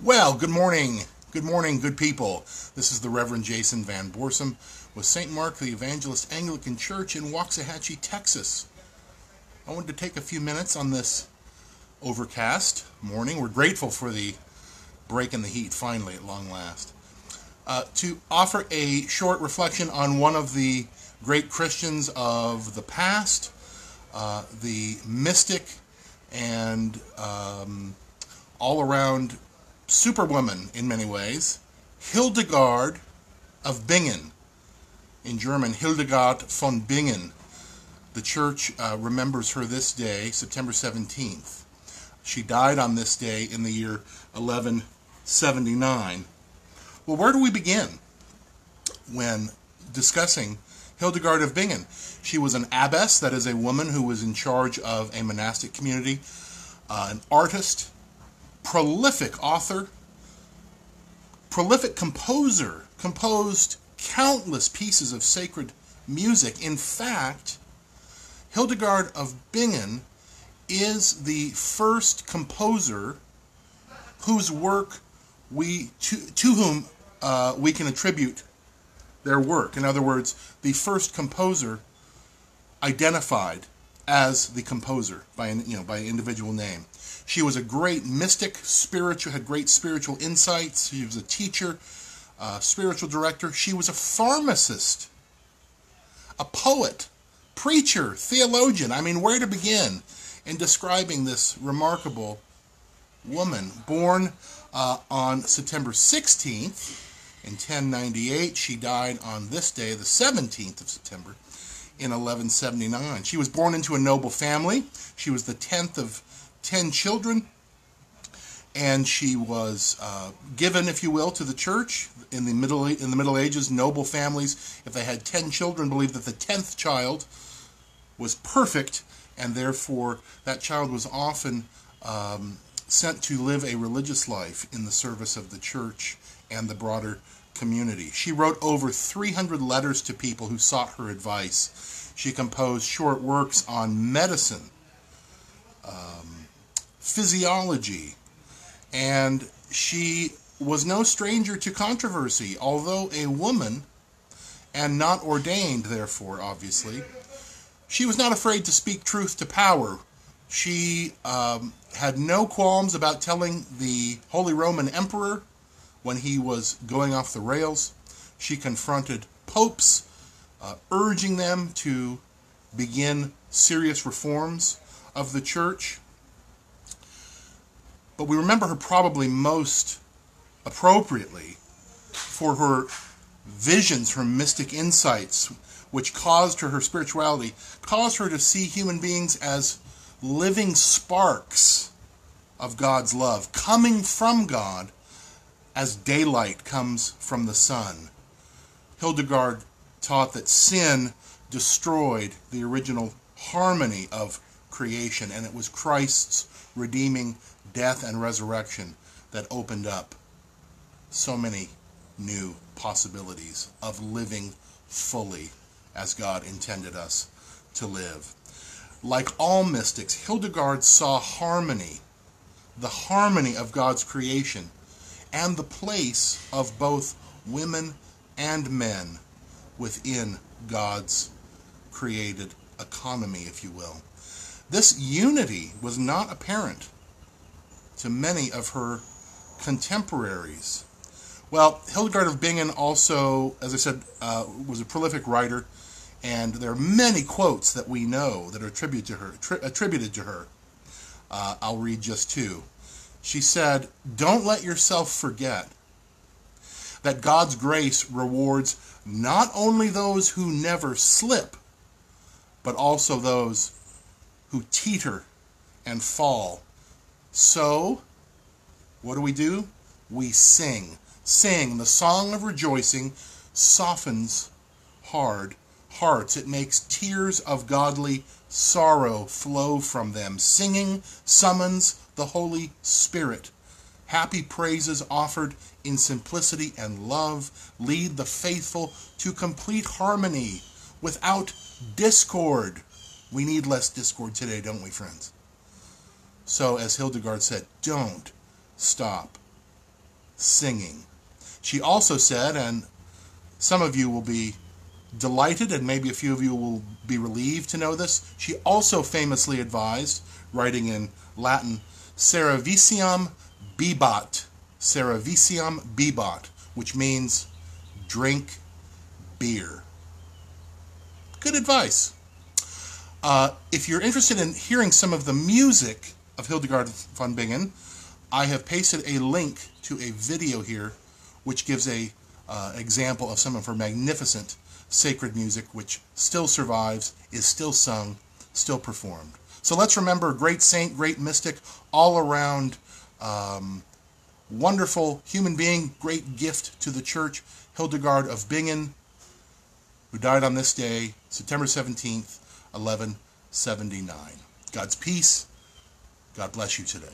Well, good morning. Good morning, good people. This is the Reverend Jason Van Borsum with St. Mark the Evangelist Anglican Church in Waxahachie, Texas. I wanted to take a few minutes on this overcast morning. We're grateful for the break in the heat, finally, at long last, to offer a short reflection on one of the great Christians of the past, the mystic and all-around superwoman in many ways, Hildegard of Bingen. In German, Hildegard von Bingen. The church remembers her this day, September 17th. She died on this day in the year 1179. Well, where do we begin when discussing Hildegard of Bingen? She was an abbess, that is a woman who was in charge of a monastic community, an artist, prolific author, prolific composer, composed countless pieces of sacred music. In fact, Hildegard of Bingen is the first composer whose work to whom we can attribute their work. In other words, the first composer identified as the composer by an individual name. She was a great mystic, had great spiritual insights. She was a teacher, spiritual director. She was a pharmacist, a poet, preacher, theologian. I mean, where to begin in describing this remarkable woman? Born on September 16th in 1098, she died on this day, the 17th of September, in 1179. She was born into a noble family. She was the 10th of 10 children, and she was given, if you will, to the church. In the Middle Ages, noble families, if they had 10 children, believed that the 10th child was perfect, and therefore that child was often sent to live a religious life in the service of the church and the broader community. She wrote over 300 letters to people who sought her advice. She composed short works on medicine, physiology, and she was no stranger to controversy. Although a woman and not ordained, therefore, obviously, she was not afraid to speak truth to power. She had no qualms about telling the Holy Roman Emperor when he was going off the rails. She confronted popes, urging them to begin serious reforms of the church. But we remember her probably most appropriately for her visions, her mystic insights, which caused her spirituality, caused her to see human beings as living sparks of God's love, coming from God as daylight comes from the sun. Hildegard taught that sin destroyed the original harmony of creation, and it was Christ's redeeming death and resurrection that opened up so many new possibilities of living fully as God intended us to live. Like all mystics, Hildegard saw harmony, the harmony of God's creation, and the place of both women and men within God's created economy, if you will. This unity was not apparent to many of her contemporaries. Well, Hildegard of Bingen also, as I said, was a prolific writer, and there are many quotes that we know that are attributed to her. I'll read just two. She said, "Don't let yourself forget that God's grace rewards not only those who never slip, but also those who teeter and fall. So, what do? We sing. Sing. The song of rejoicing softens hard hearts. It makes tears of godly sorrow flow from them. Singing summons the Holy Spirit. Happy praises offered in simplicity and love lead the faithful to complete harmony without discord." We need less discord today, don't we, friends? So, as Hildegard said, don't stop singing. She also said, and some of you will be delighted, and maybe a few of you will be relieved to know this, she also famously advised, writing in Latin, Cerevisiam bibat, which means drink beer. Good advice. If you're interested in hearing some of the music of Hildegard von Bingen, I have pasted a link to a video here which gives a example of some of her magnificent sacred music, which still survives, is still sung, still performed. So let's remember, great saint, great mystic, all around wonderful human being, great gift to the church, Hildegard of Bingen, who died on this day, September 17th, 1179. God's peace. God bless you today.